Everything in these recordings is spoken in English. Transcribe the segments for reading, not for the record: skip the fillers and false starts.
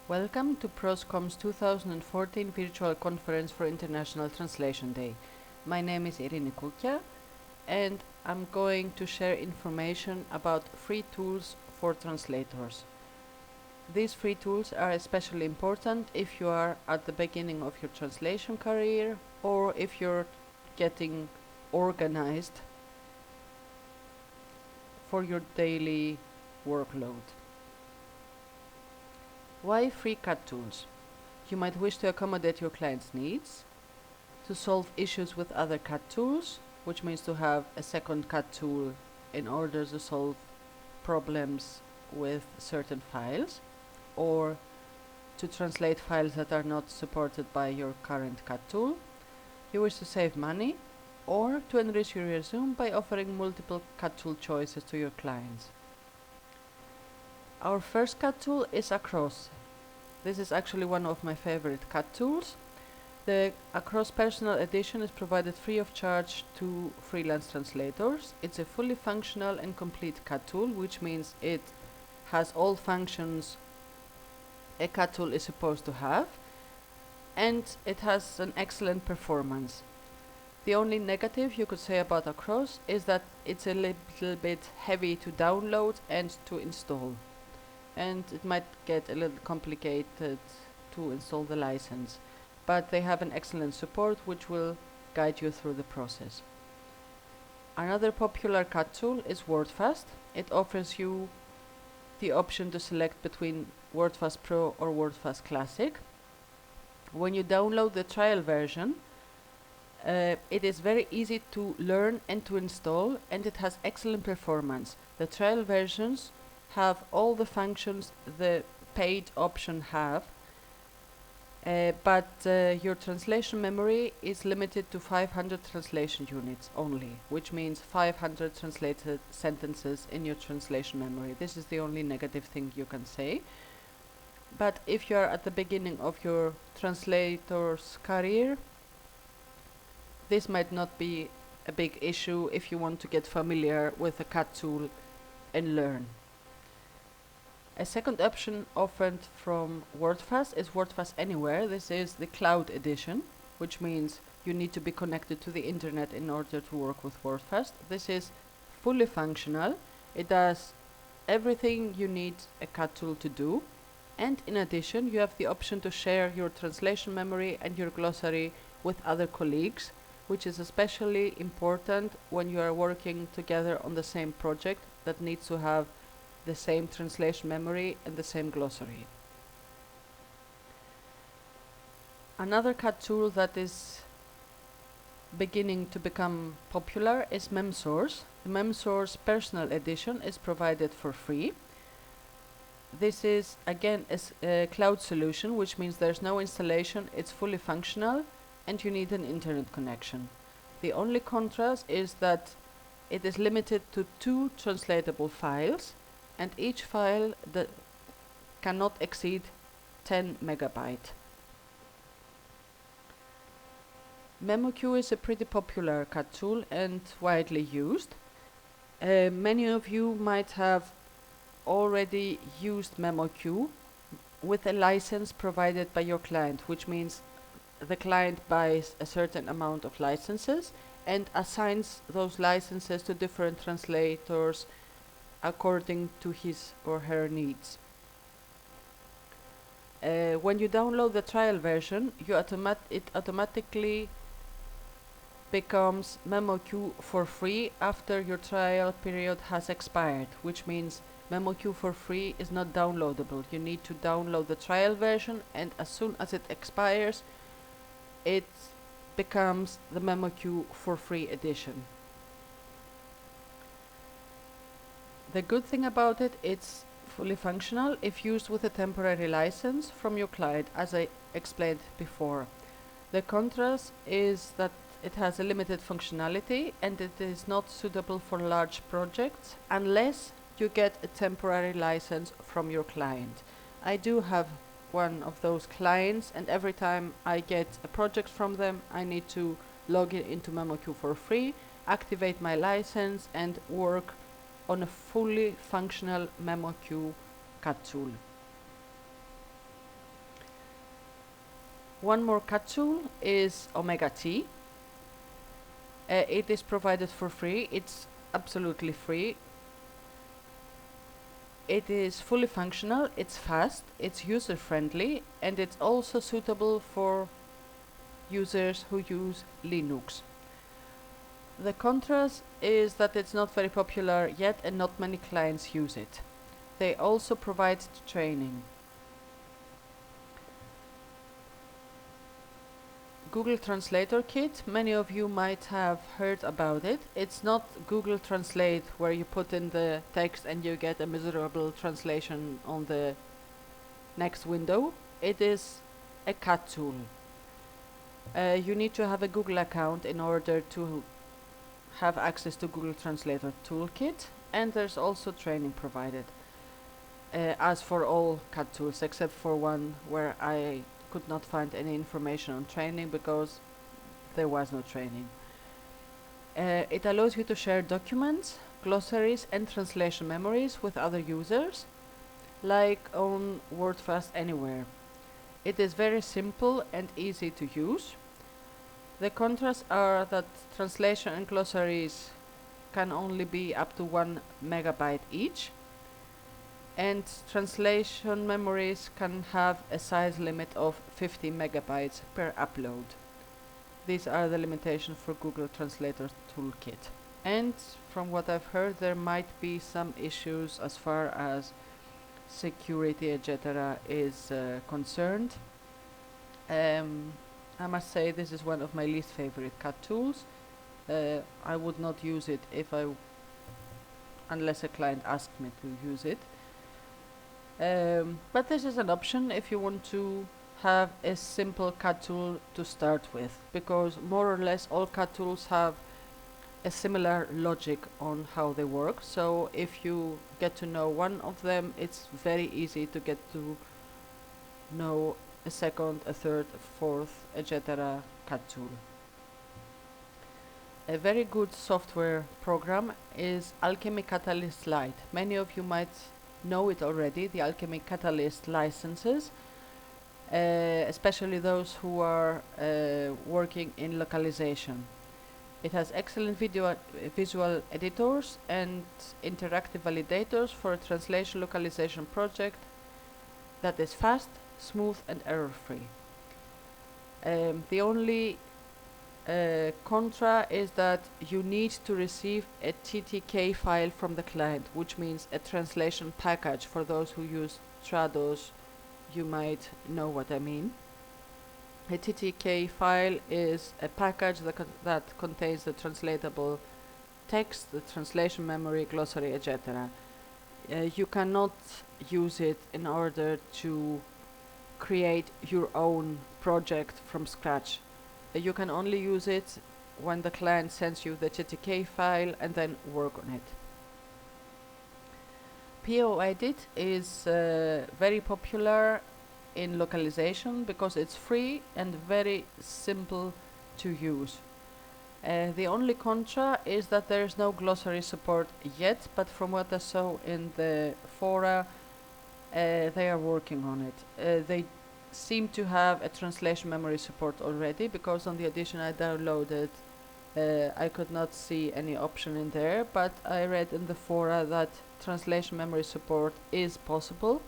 Welcome to PROSCOM's 2014 Virtual Conference for International Translation Day. My name is Irina Kukja and I'm going to share information about free tools for translators. These free tools are especially important if you are at the beginning of your translation career or if you're getting organized for your daily workload. Why free CAT tools? You might wish to accommodate your client's needs, to solve issues with other CAT tools, which means to have a second CAT tool in order to solve problems with certain files, or to translate files that are not supported by your current CAT tool. You wish to save money, or to enrich your resume by offering multiple CAT tool choices to your clients. Our first CAT tool is Across. This is actually one of my favorite CAT tools. The Across Personal Edition is provided free of charge to freelance translators. It's a fully functional and complete CAT tool, which means it has all functions a CAT tool is supposed to have, and it has an excellent performance. The only negative you could say about Across is that it's a little bit heavy to download and to install, and it might get a little complicated to install the license, but they have an excellent support which will guide you through the process. Another popular CAT tool is WordFast. It offers you the option to select between WordFast Pro or WordFast Classic. When you download the trial version, it is very easy to learn and to install, and it has excellent performance. The trial versions have all the functions the paid option have, but your translation memory is limited to 500 translation units only, which means 500 translated sentences in your translation memory. This is the only negative thing you can say. But if you are at the beginning of your translator's career, this might not be a big issue if you want to get familiar with the CAT tool and learn. A second option offered from WordFast is WordFast Anywhere. This is the cloud edition, which means you need to be connected to the internet in order to work with WordFast. This is fully functional. It does everything you need a CAT tool to do, and in addition you have the option to share your translation memory and your glossary with other colleagues, which is especially important when you are working together on the same project that needs to have the same translation memory and the same glossary. Another CAT tool that is beginning to become popular is MemSource. The MemSource Personal Edition is provided for free. This is again a cloud solution, which means there's no installation, it's fully functional, and you need an internet connection. The only contrast is that it is limited to 2 translatable files, and each file that cannot exceed 10 megabyte. MemoQ is a pretty popular CAT tool and widely used. Many of you might have already used MemoQ with a license provided by your client, which means the client buys a certain amount of licenses and assigns those licenses to different translators according to his or her needs. When you download the trial version, it automatically becomes MemoQ for free after your trial period has expired, which means MemoQ for free is not downloadable. You need to download the trial version, and as soon as it expires, it becomes the MemoQ for free edition. The good thing about it, it's fully functional if used with a temporary license from your client, as I explained before. The contrast is that it has a limited functionality and it is not suitable for large projects unless you get a temporary license from your client. I do have one of those clients, and every time I get a project from them, I need to log in into MemoQ for free, activate my license, and work on a fully functional MemoQ CAT tool. One more cut tool is Omega T. It is provided for free. It's absolutely free. It is fully functional, it's fast, it's user-friendly, and it's also suitable for users who use Linux. The contrast is that it's not very popular yet and not many clients use it. They also provide training. Google Translator Kit, many of you might have heard about it. It's not Google Translate where you put in the text and you get a miserable translation on the next window. It is a cut tool. You need to have a Google account in order to have access to Google Translator Toolkit, and there's also training provided, as for all cut tools except for one where I could not find any information on training because there was no training. It allows you to share documents, glossaries and translation memories with other users, like on WordFast Anywhere. It is very simple and easy to use. The contrasts are that translation and glossaries can only be up to 1 megabyte each, and translation memories can have a size limit of 50 megabytes per upload. These are the limitations for Google Translator Toolkit. And from what I've heard, there might be some issues as far as security, etc. is concerned. I must say this is one of my least favorite cut tools. I would not use it unless a client asked me to use it. But this is an option if you want to have a simple cut tool to start with, because more or less all cut tools have a similar logic on how they work. So if you get to know one of them, it's very easy to get to know a second, a third, a fourth, etc. cut tool. A very good software program is Alchemy Catalyst Lite. Many of you might know it already, the Alchemy Catalyst licenses, especially those who are working in localization. It has excellent visual editors and interactive validators for a translation localization project that is fast, smooth and error-free. The only contra is that you need to receive a TTK file from the client, which means a translation package. For those who use Trados, you might know what I mean. A TTK file is a package that contains the translatable text, the translation memory, glossary, etc. You cannot use it in order to create your own project from scratch. You can only use it when the client sends you the TTK file and then work on it. POEdit is very popular in localization because it's free and very simple to use. The only contra is that there is no glossary support yet, but from what I saw in the fora, they are working on it. They seem to have a translation memory support already, because on the edition I downloaded I could not see any option in there, but I read in the fora that translation memory support is possible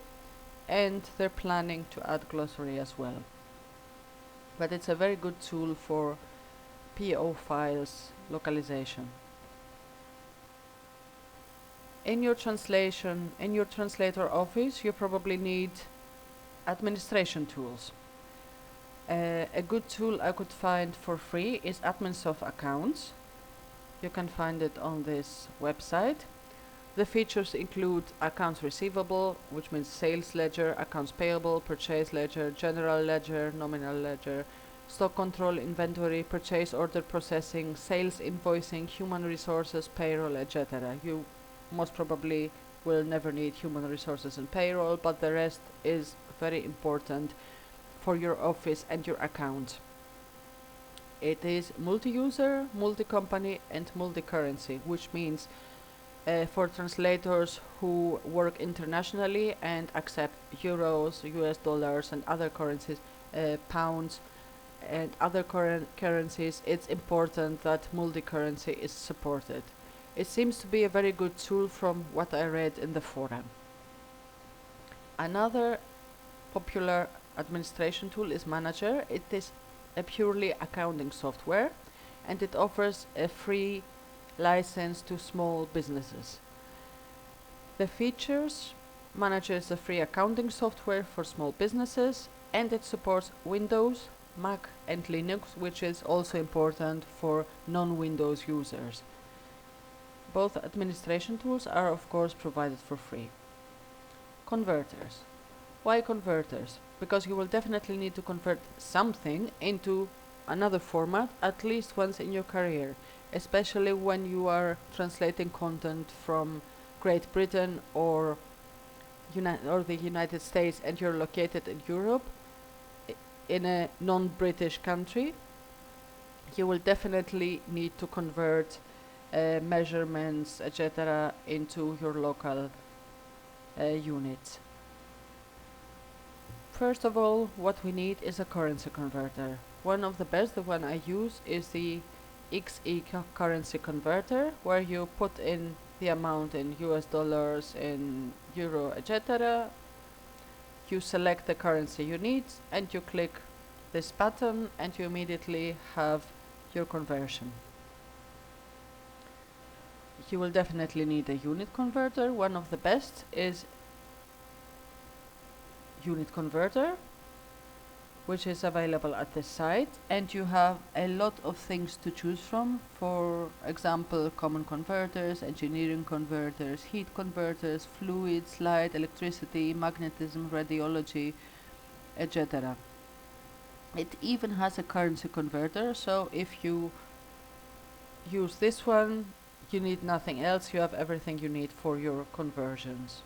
and they're planning to add glossary as well. But it's a very good tool for PO files localization. In your translator office, you probably need administration tools. A good tool I could find for free is Adminsoft Accounts. You can find it on this website. The features include accounts receivable, which means sales ledger, accounts payable, purchase ledger, general ledger, nominal ledger, stock control, inventory, purchase order processing, sales invoicing, human resources, payroll, etc. You most probably will never need human resources and payroll, but the rest is very important for your office and your account. It is multi-user, multi-company and multi-currency, which means for translators who work internationally and accept euros, US dollars and other currencies, pounds, and other currencies, it's important that multi-currency is supported. It seems to be a very good tool from what I read in the forum. Another popular administration tool is Manager. It is a purely accounting software, and it offers a free license to small businesses. The features: Manager is a free accounting software for small businesses, and it supports Windows, Mac and Linux, which is also important for non-Windows users. Both administration tools are of course provided for free. Converters. Why converters? Because you will definitely need to convert something into another format at least once in your career, especially when you are translating content from Great Britain or the United States and you're located in Europe, in a non-British country. You will definitely need to convert measurements, etc., into your local units. First of all, what we need is a currency converter. One of the best, the one I use, is the XE currency converter, where you put in the amount in US dollars, in euro, etc. You select the currency you need and you click this button and you immediately have your conversion. You will definitely need a unit converter. One of the best is Unit Converter, which is available at this site, and you have a lot of things to choose from. For example, common converters, engineering converters, heat converters, fluids, light, electricity, magnetism, radiology, etc. It even has a currency converter, so if you use this one, you need nothing else, you have everything you need for your conversions.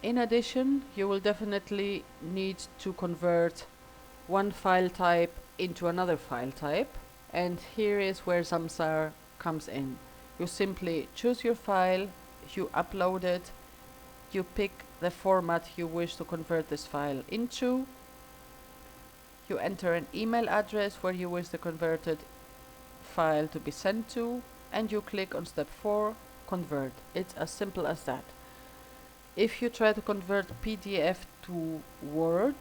In addition, you will definitely need to convert one file type into another file type, and here is where Zamzar comes in. You simply choose your file, you upload it, you pick the format you wish to convert this file into, you enter an email address where you wish the converted file to be sent to, and you click on step 4, convert. It's as simple as that. If you try to convert PDF to Word,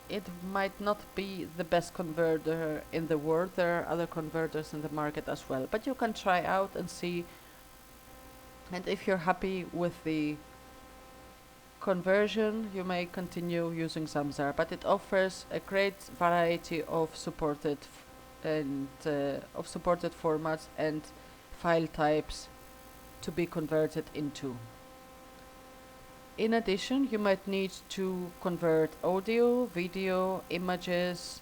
it might not be the best converter in the world. There are other converters in the market as well, but you can try out and see, and if you're happy with the conversion, you may continue using Zamzar, but it offers a great variety of supported formats and file types to be converted into. In addition, you might need to convert audio, video, images,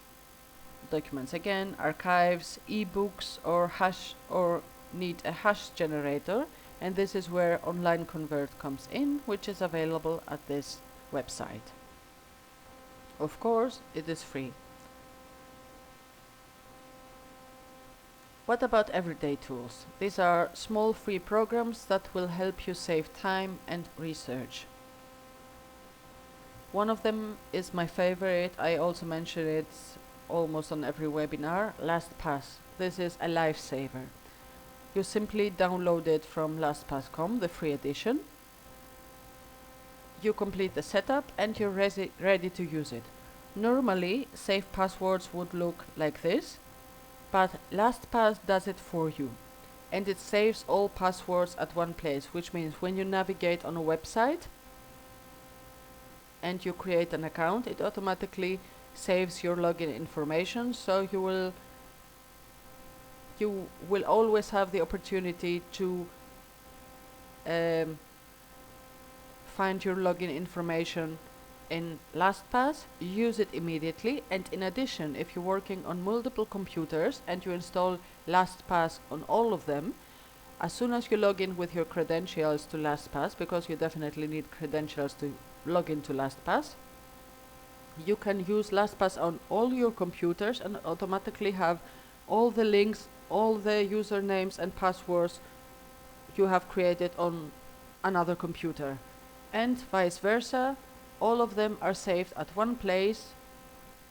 documents again, archives, ebooks, or need a hash generator, and this is where Online Convert comes in, which is available at this website. Of course, it is free. What about everyday tools? These are small free programs that will help you save time and research. One of them is my favorite. I also mention it almost on every webinar, LastPass. This is a lifesaver. You simply download it from LastPass.com, the free edition. You complete the setup and you're ready to use it. Normally, safe passwords would look like this, but LastPass does it for you. And it saves all passwords at one place, which means when you navigate on a website and you create an account, it automatically saves your login information, so you will always have the opportunity to find your login information in LastPass, use it immediately, and in addition, if you're working on multiple computers and you install LastPass on all of them, as soon as you log in with your credentials to LastPass, because you definitely need credentials to log into LastPass, you can use LastPass on all your computers and automatically have all the links, all the usernames and passwords you have created on another computer, and vice versa. All of them are saved at one place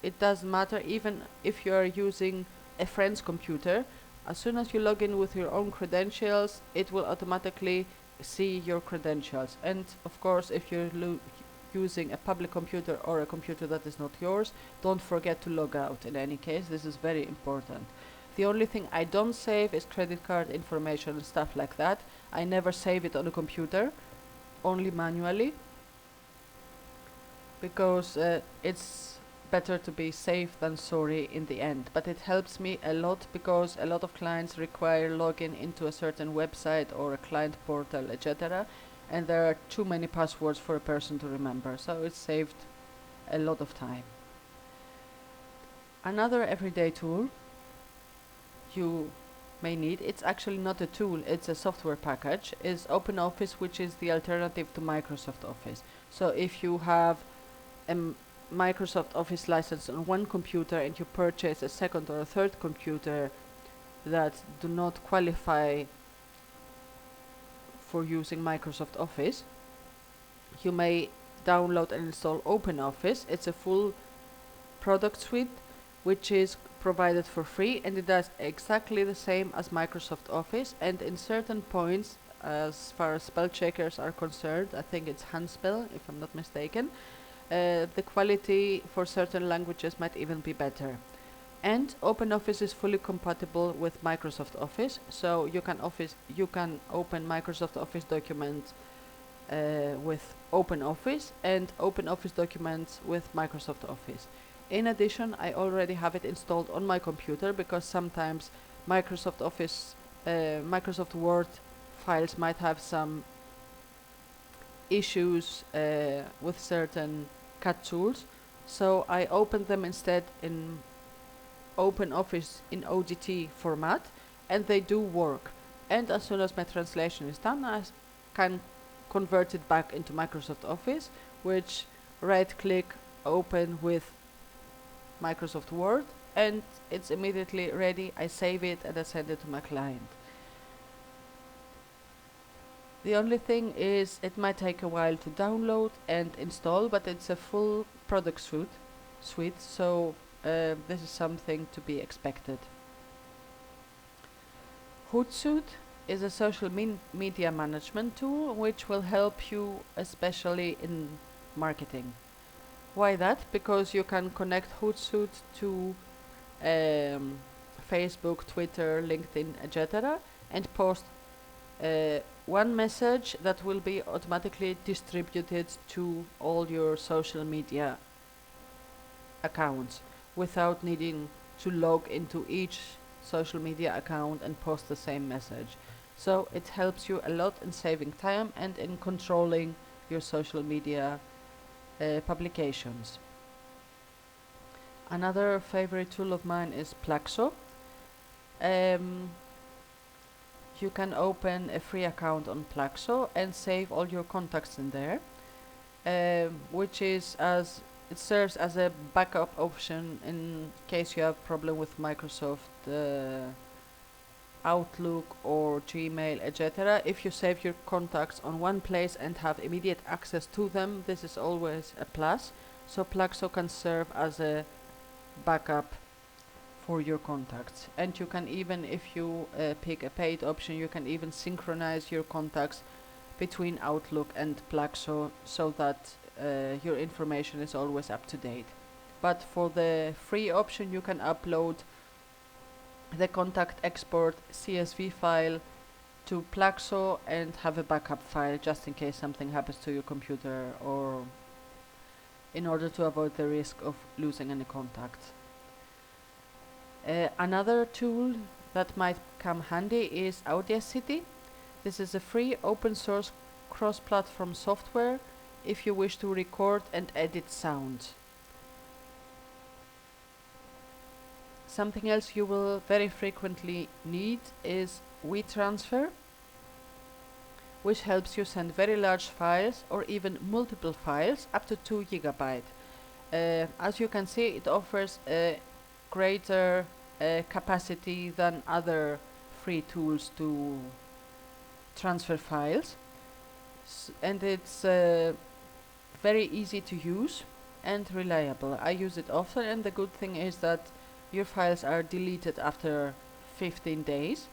it doesn't matter even if you are using a friend's computer. As soon as you log in with your own credentials, it will automatically see your credentials. And of course, if you're using a public computer or a computer that is not yours, don't forget to log out. In any case, this is very important. The only thing I don't save is credit card information and stuff like that. I never save it on a computer, only manually, because it's better to be safe than sorry in the end. But it helps me a lot because a lot of clients require login into a certain website or a client portal, etc. And there are too many passwords for a person to remember, so it's saved a lot of time. Another everyday tool you may need, it's actually not a tool, it's a software package, is OpenOffice, which is the alternative to Microsoft Office. So if you have a Microsoft Office license on one computer and you purchase a second or a third computer that do not qualify for using Microsoft Office, you may download and install OpenOffice. It's a full product suite which is provided for free, and it does exactly the same as Microsoft Office, and in certain points, as far as spell checkers are concerned, I think it's Handspell if I'm not mistaken, the quality for certain languages might even be better. And OpenOffice is fully compatible with Microsoft Office, so you can open Microsoft Office documents with OpenOffice and OpenOffice documents with Microsoft Office. In addition, I already have it installed on my computer because sometimes Microsoft Office, Microsoft Word files might have some issues with certain cut tools, so I opened them instead in OpenOffice in ODT format, and they do work. And as soon as my translation is done, I can convert it back into Microsoft Office, which right-click, open with Microsoft Word, and it's immediately ready. I save it and I send it to my client. The only thing is it might take a while to download and install, but it's a full product suite, so this is something to be expected. Hootsuite is a social media management tool which will help you especially in marketing. Why that? Because you can connect Hootsuite to Facebook, Twitter, LinkedIn, etc. and post one message that will be automatically distributed to all your social media accounts without needing to log into each social media account and post the same message. So it helps you a lot in saving time and in controlling your social media publications. Another favorite tool of mine is Plaxo. You can open a free account on Plaxo and save all your contacts in there, which is it serves as a backup option in case you have problem with Microsoft Outlook or Gmail, etc. If you save your contacts on one place and have immediate access to them, this is always a plus. So Plaxo can serve as a backup for your contacts. And you can even, if you pick a paid option, you can even synchronize your contacts between Outlook and Plaxo so that your information is always up to date. But for the free option, you can upload the contact export CSV file to Plaxo and have a backup file just in case something happens to your computer, or in order to avoid the risk of losing any contacts. Another tool that might come handy is Audacity. This is a free open source cross-platform software if you wish to record and edit sound. Something else you will very frequently need is WeTransfer, which helps you send very large files or even multiple files up to 2 GB. As you can see, it offers a greater capacity than other free tools to transfer files, and it's very easy to use. and reliable. I use it often, and the good thing is that your files are deleted after 15 days,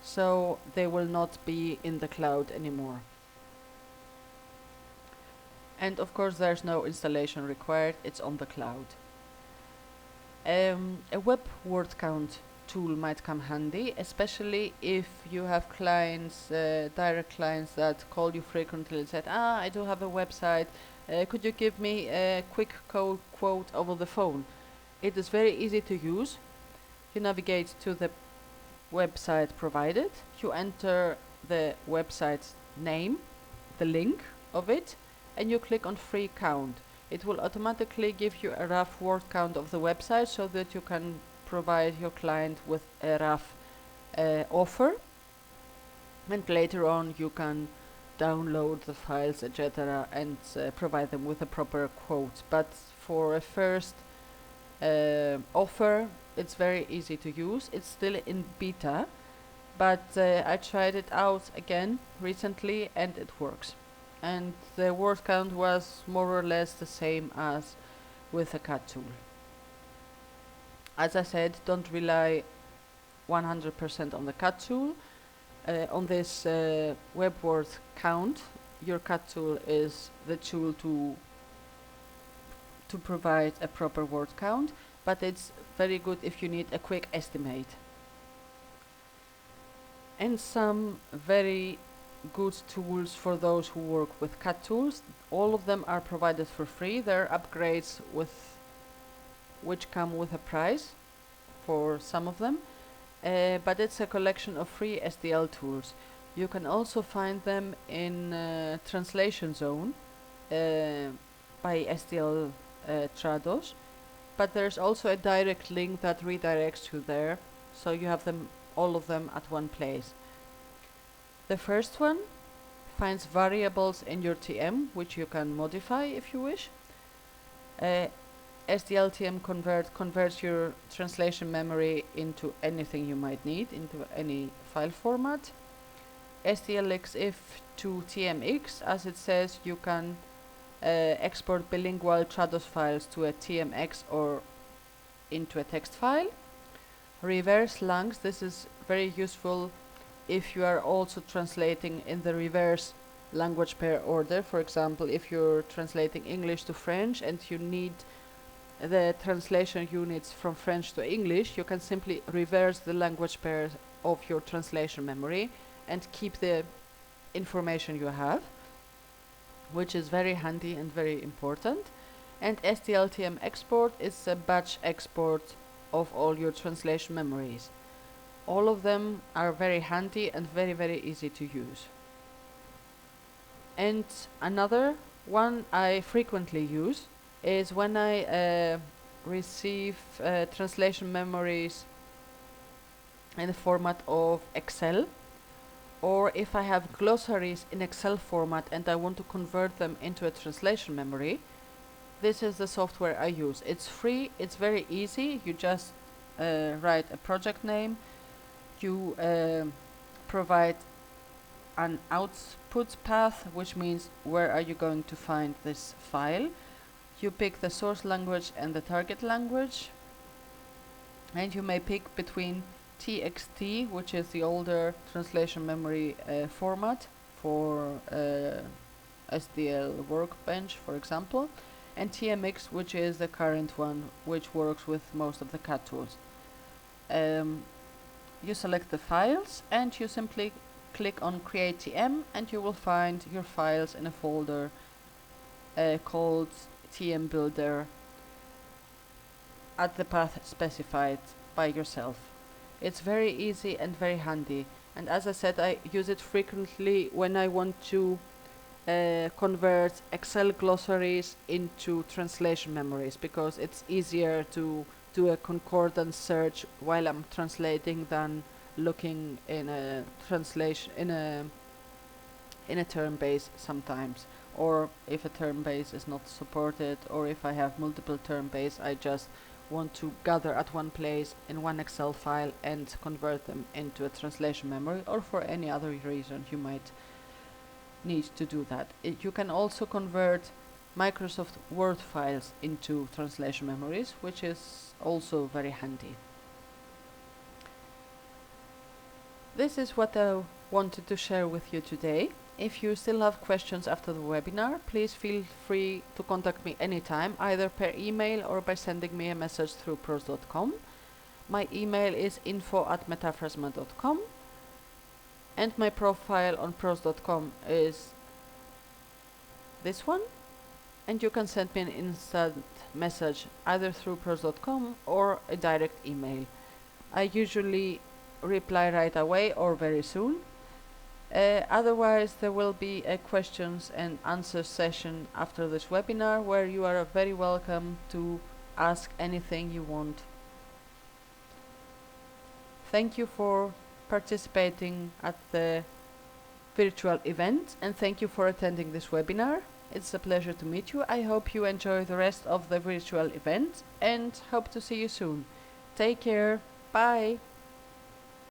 so they will not be in the cloud anymore. And of course there's no installation required, it's on the cloud. A web word count tool might come handy, especially if you have clients, direct clients that call you frequently and said, I do have a website, could you give me a quick quote over the phone? It is very easy to use. You navigate to the website provided, you enter the website's name, the link of it, and you click on free count. It will automatically give you a rough word count of the website so that you can provide your client with a rough offer, and later on you can download the files, etc., and provide them with a proper quote. But for a first offer, it's very easy to use. It's still in beta, but I tried it out again recently and it works. And the word count was more or less the same as with a cat tool. As I said, don't rely 100% on the cat tool. On this web word count, your cat tool is the tool to provide a proper word count, but it's very good if you need a quick estimate. And some very good tools for those who work with cat tools. All of them are provided for free. There are upgrades which come with a price for some of them, but it's a collection of free STL tools. You can also find them in Translation Zone by STL Trados, but there's also a direct link that redirects you there, so you have them, all of them, at one place. The first one finds variables in your TM which you can modify if you wish. STL-TM converts your translation memory into anything you might need, into any file format. STLXIF to TMX, as it says, you can export bilingual Trados files to a TMX or into a text file. Reverse langs, this is very useful if you are also translating in the reverse language pair order. For example, if you're translating English to French and you need the translation units from French to English, you can simply reverse the language pairs of your translation memory and keep the information you have, which is very handy and very important. And STL-TM export is a batch export of all your translation memories. All of them are very handy and very, very easy to use. And another one I frequently use is when I receive translation memories in the format of Excel, or if I have glossaries in Excel format and I want to convert them into a translation memory, this is the software I use. It's free, it's very easy. You just write a project name, you provide an output path, which means where are you going to find this file. You pick the source language and the target language, and you may pick between TXT, which is the older translation memory format for STL Workbench, for example, and TMX, which is the current one, which works with most of the CAT tools. You select the files and you simply click on Create TM, and you will find your files in a folder called TM Builder at the path specified by yourself. It's very easy and very handy, and as I said, I use it frequently when I want to convert Excel glossaries into translation memories, because it's easier to do a concordance search while I'm translating than looking in a translation in a term base sometimes, or if a term base is not supported, or if I have multiple term base, I just want to gather at one place in one Excel file and convert them into a translation memory, or for any other reason you might need to do that. You can also convert Microsoft Word files into translation memories, which is also very handy. This is what I wanted to share with you today. If you still have questions after the webinar, please feel free to contact me anytime, either per email or by sending me a message through prose.com. My email is info@metaphrasma.com, and my profile on prose.com is this one, and you can send me an instant message either through prose.com or a direct email. I usually reply right away or very soon. Otherwise, there will be a questions and answers session after this webinar where you are very welcome to ask anything you want. Thank you for participating at the virtual event, and thank you for attending this webinar. It's a pleasure to meet you. I hope you enjoy the rest of the virtual event and hope to see you soon. Take care. Bye.